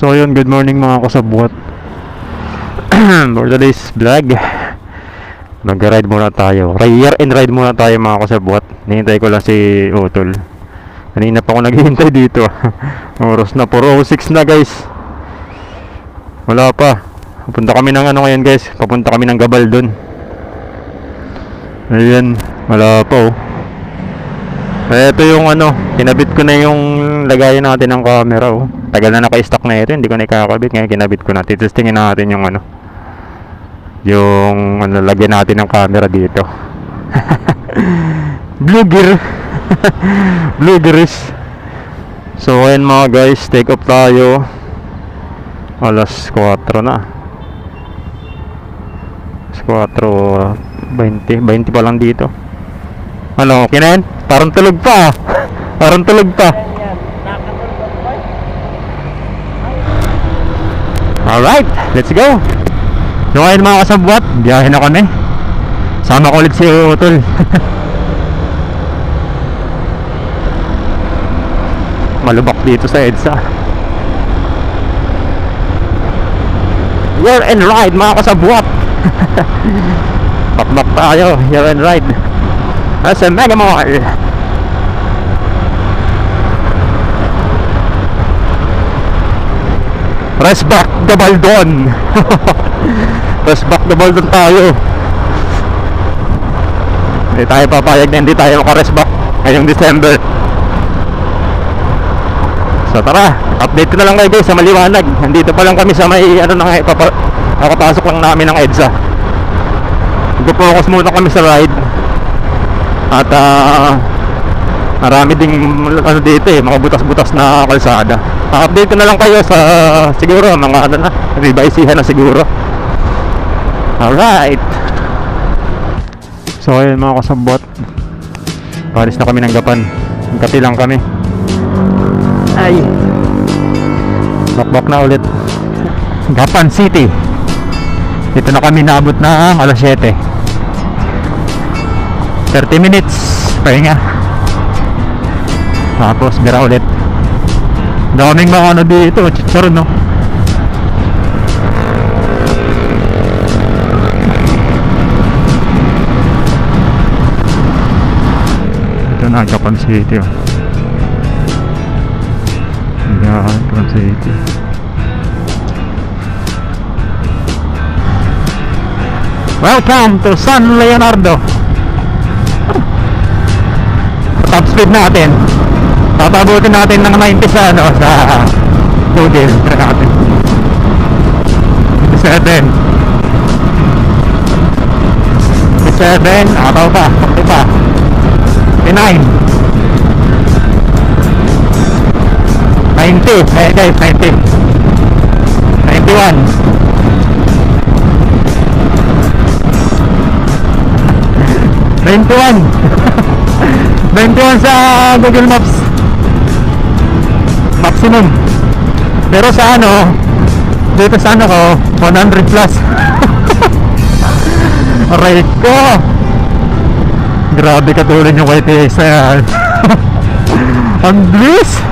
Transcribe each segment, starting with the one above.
So yun, good morning mga kasabwat. For today's vlog, mag-ride muna tayo. Year and ride muna tayo mga kasabwat. Nihintay ko lang si Utol. Kanina pa ako naghihintay dito. Oras na 4:06 na guys. Wala pa. Papunta kami ng ano ngayon guys. Papunta kami ng Gabaldon. Ayan, wala pa oh. Ito yung ano, kinabit ko na yung lagayan natin ng camera oh. Tagal na naka-stock na ito, hindi ko na ikakabit. Ngayon kinabit ko na. Titestingin natin yung ano, yung ano, lagyan natin ng camera dito. Blue gear. Blue gears. So ayan mga guys, take off tayo. Alas 4 na. Alas 4:20 pa lang dito. Ano, okay na yan? Parang tulog pa. Parang tulog pa. Alright, let's go. So ngayon mga kasabwat, biyahe na kami. Sama ko ulit si Utol. Malubak dito sa EDSA. Year and ride mga kasabwat. Bakbak tayo, year and ride. Nasa Mega Mall. Resback Gabaldon. Resback Gabaldon tayo. Hindi tayo papayag na hindi tayo makaresback ngayong December. So tara, update ko na lang kayo guys sa maliwanag. Nandito pa lang kami sa may ano na nakapasok lang namin ng EDSA. Mag-focus muna kami sa ride. At marami ding ano dito eh, mga butas-butas na kalsada. Update ko na lang kayo sa siguro mga ano na, rebaisihan na siguro. Alright. So ayun mga kasabot, palis na kami ng Gapan. Magkati lang kami. Ay, bakbak na ulit. Gapan City. Dito na kami naabot na alas 7. 30 minutes pahinga, tapos bira ulit. Daming mga ano dito, chicharon no. Ito na Gapan City oh. Yan, Gapan City. Welcome to San Leonardo. Top speed natin, papabutin natin ng 90 sa ano, sa Google natin. 57 ataw pa, okay pa. 59 90, eh guys, 90 91 91 sa Google Maps maximum. Pero sa ano, dito sa ano ko 100 plus. Aray ko, grabe katulad yung YTX na yan. Ang bilis.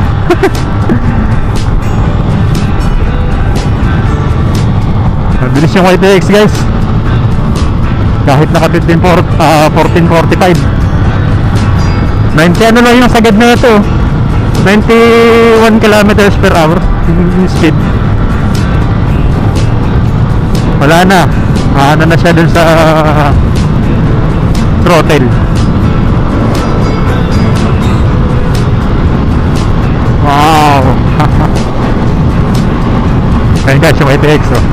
Ang bilis yung YTX guys, kahit naka 1445. 90 ano lang yung sagad na ito, 91 kilometers per hour yung speed. Wala na, ano na siya dun sa throttle. Wow. Ayun guys yung ITX oh.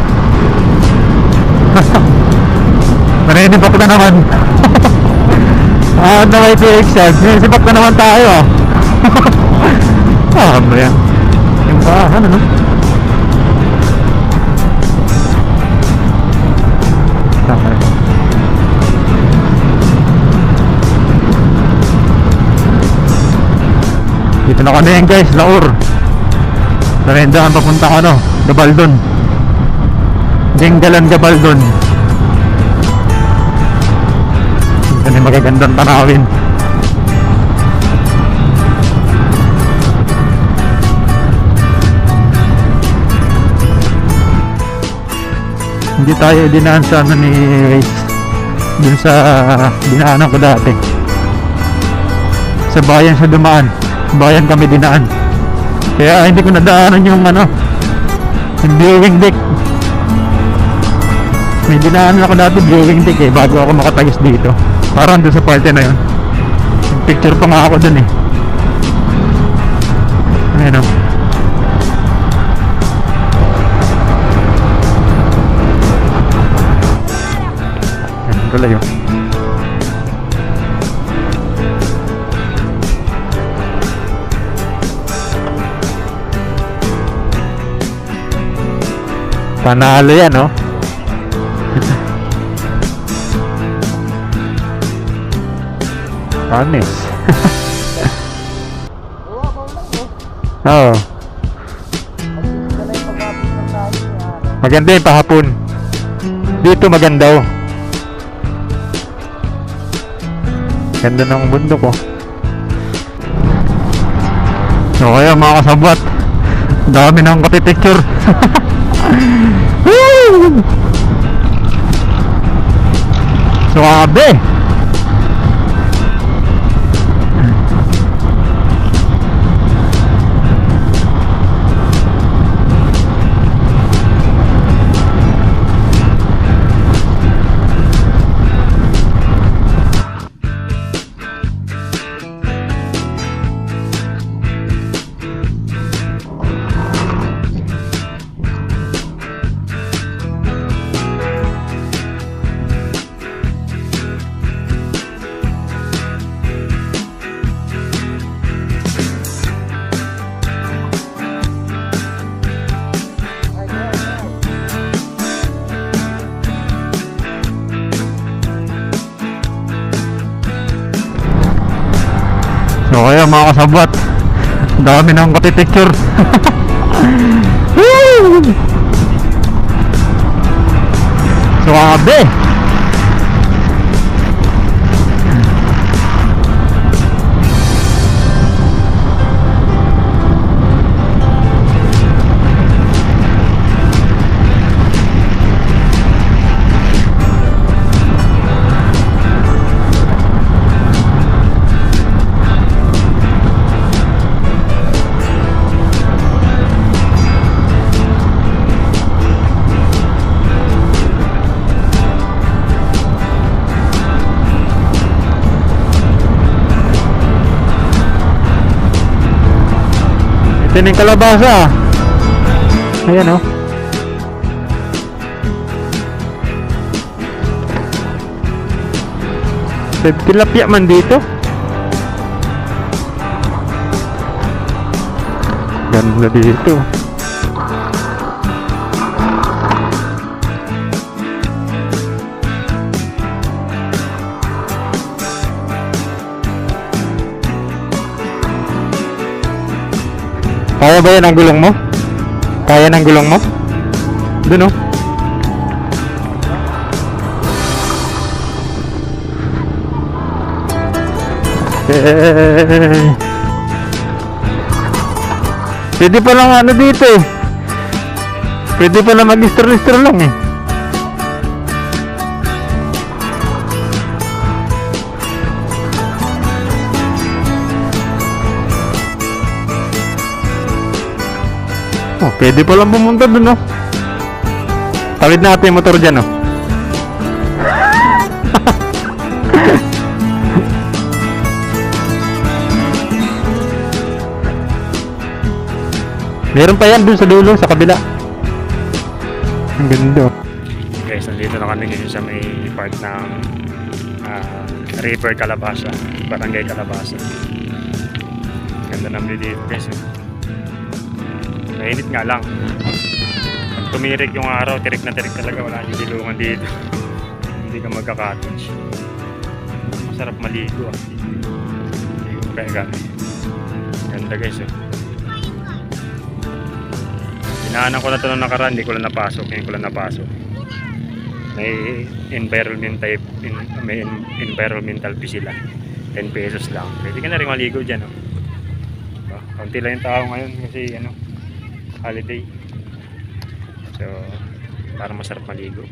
Maninipap na naman. Na may PX yan, sipat na naman tayo. Ano yan, yung bahan ano. Dito na kami yan guys, Laur. Narendahan papunta ano, Gabaldon. Dinggalan Gabaldon. Yan yung magagandang tanawin. Hindi tayo dinaan sa ano ni Race. Dun sa dinaanan ko dati. Sa bayan siya dumaan. Bayan kami dinaan. Kaya hindi ko nadaanan yung ano, yung viewing deck. May dinaanan ako dati viewing deck eh, bago ako makatagis dito. Parang doon sa party na yun. Picture pa nga ako dun eh. Ayan o. Ayan pala yun. Panalo yan oh. Honest. Oo. Maganda yung pahapon. Dito maganda oh. Ganda ng bundok oh. So kaya mga kasabot, dami ng picture. Suabe. So kaya mga kasabot, dami ng picture. Suabe. Ito yung kalabasa. Ayan oh. Tilapia man dito. Ganda dito. Kaya ba yan ang gulong mo? Kaya ng gulong mo? Doon oh. Pwede pa lang ano dito eh. Pwede pa lang mag-lister-lister lang eh. Oh, pwede pa lang pumunta dun, no? Tawid natin yung motor dyan, no? Meron pa yan dun sa dulo, sa kabila. Ang ganda. Guys, nandito na kami ngayon sa may part ng River Calabasa, Barangay Calabasa. Ganda naman dito, guys. Mainit nga lang. Pag tumirik yung araw, tirik na tirik talaga, wala yung dilungan dito. Hindi ka magka-cottage. Masarap maligo ah. Maligo kaya gano'n. Ganda guys eh. Inaanan ko na ito nung nakaraan, hindi ko lang napasok. Ngayon ko lang napasok. May environmental fee sila. 10 pesos lang. Pwede ka na rin maligo dyan oh. Kaunti lang yung tao ngayon kasi ano, holiday. So, para masarap maligo.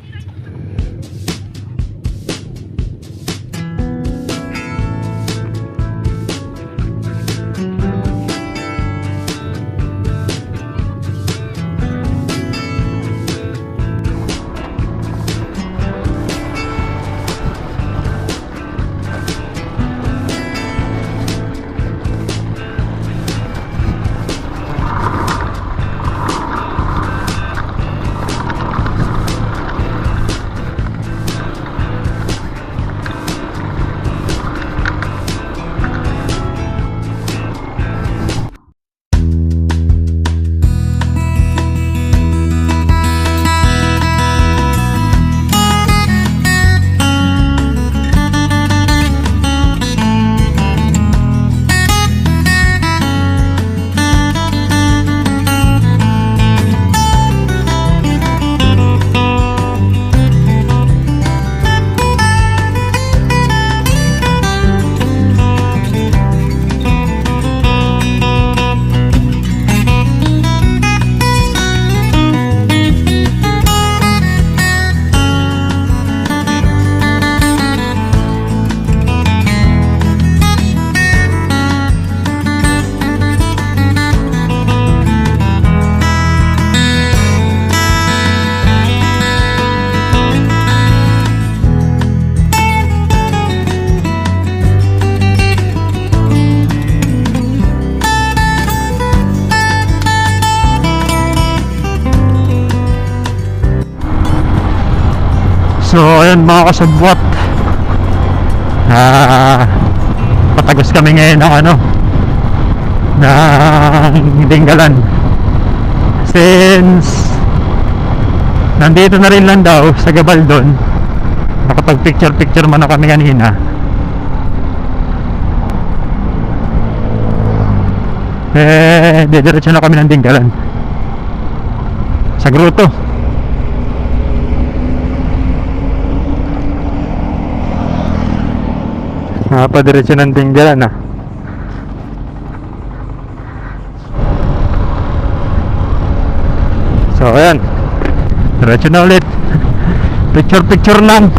So ayun mga kasabwat, patagos kami ngayon ng ng Dinggalan, since nandito na rin lang daw sa Gabaldon. Nakapag picture man na kami kanina. Didiretso na kami ng Dinggalan sa Grotto. Nakapadiretso ng Dinggalan na. So ayan, diretso na ulit. Picture lang.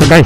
Guys,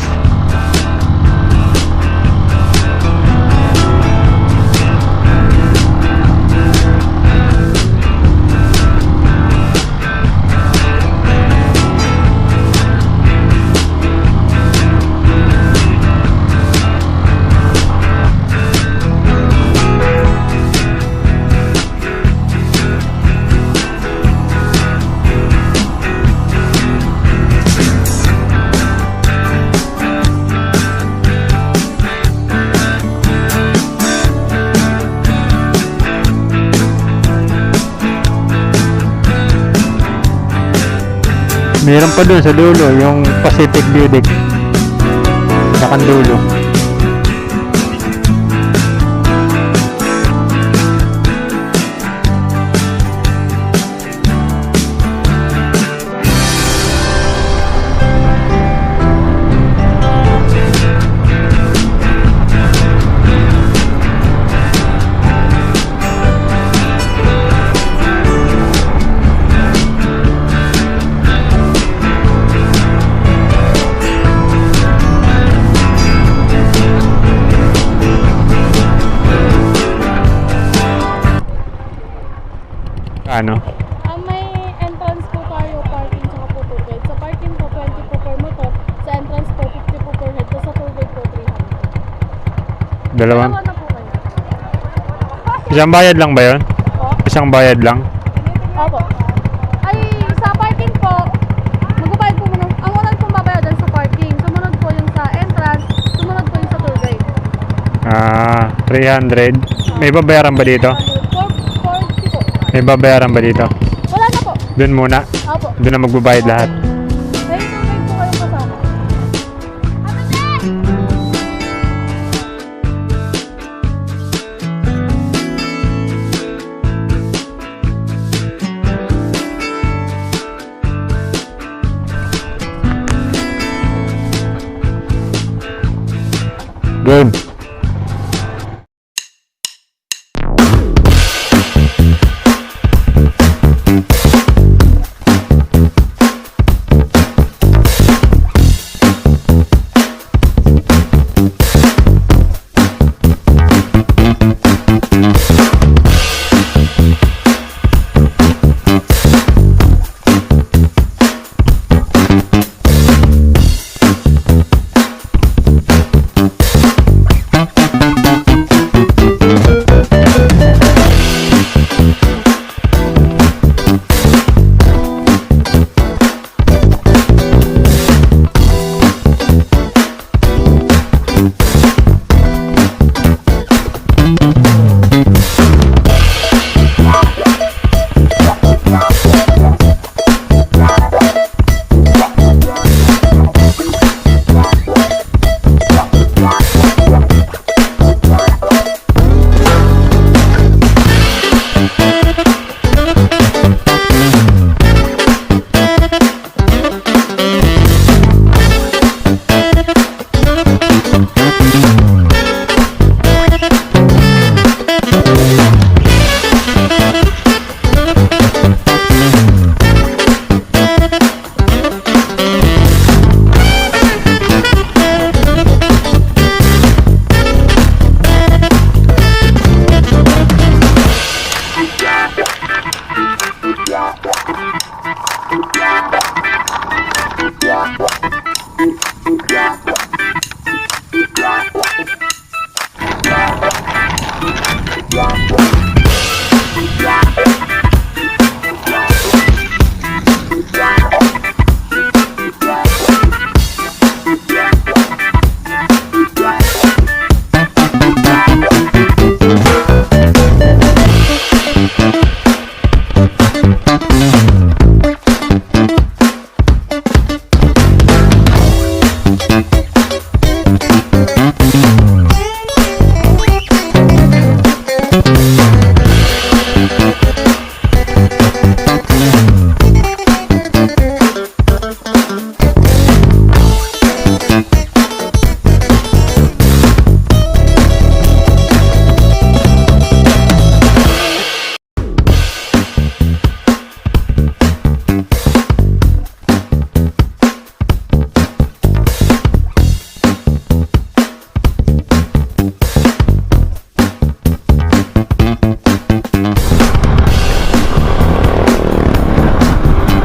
meron pa dun sa dulo yung Pacific View Deck sa kandulo. Ano? May entrance po tayo, parking tsaka po tour guide. Sa parking po, 20 po per motor. Sa entrance po, 50 po per head. Tapos sa tour guide po, 300. Dalawa na po kayo. Isang bayad lang ba yun? Po? Isang bayad lang? Opo. Ay, sa parking po, magbabayad po muna. Ang unang pong babayadan sa parking. Sumunod po yung sa entrance. Sumunod po yung sa tour guide. 300. May babayaran ba dito? 40 po. May babayaran ba dito? Wala na po. Doon muna. Opo. Doon na magbabayad lahat. May tour guide po kayong kasama. Game.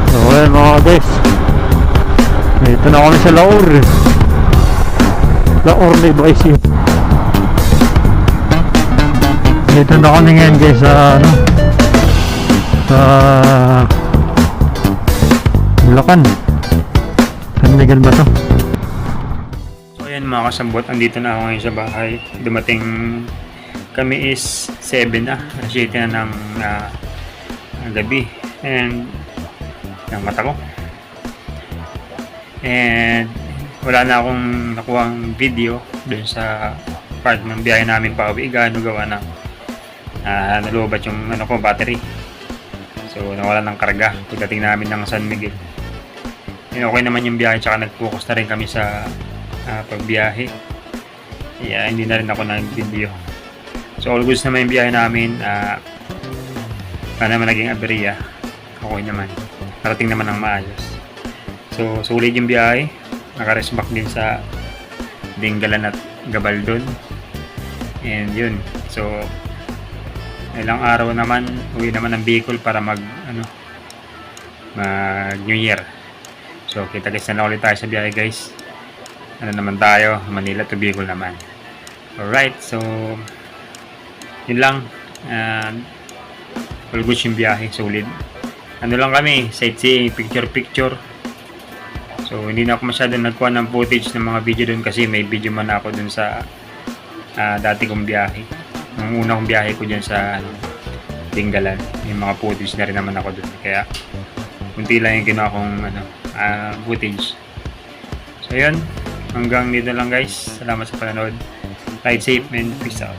So, ayan mga guys. Dito na kami sa Laur. Laur may Baisyo. Dito na kami ngayon guys sa ano, sa Bulacan. San Miguel ba to? So ayan mga kasambot, andito na ako ngayon sa bahay. Dumating kami is 7 na. 7 na ng gabi. And yung mata ko. And wala na akong nakuhang video dun sa part ng biyahe namin pa uwi. Gaano gawa na nalubat yung ano ko, battery. So nawala ng karga pagdating namin ng San Miguel. And okay naman yung biyahe, tsaka nag-focus na rin kami sa pagbiyahe. Yeah, hindi na rin ako nag-video. So all goods naman yung biyahe namin. Paano naman naging aberya. Okay naman. Parating naman ng maayos. So sulit yung biyahe. Naka-rest back din sa Dinggalan at Gabaldon. And yun. So ilang araw naman uwi naman ng Bicol para mag New Year. So kita guys na ulit tayo sa biyahe guys. Ano naman tayo, Manila to Bicol naman. Alright, so yun lang. All goods yung biyahe, solid. Ano lang kami, sightseeing, picture. So hindi na ako masyadong nagkuha ng footage ng mga video dun kasi may video man ako dun sa dati kong biyahe. Nung una kong biyahe ko dyan sa Dinggalan, yung mga footage na rin naman ako dun. Kaya kunti lang yung ginawa kong footage. So yun, hanggang dito lang guys. Salamat sa panonood. Ride safe and peace out.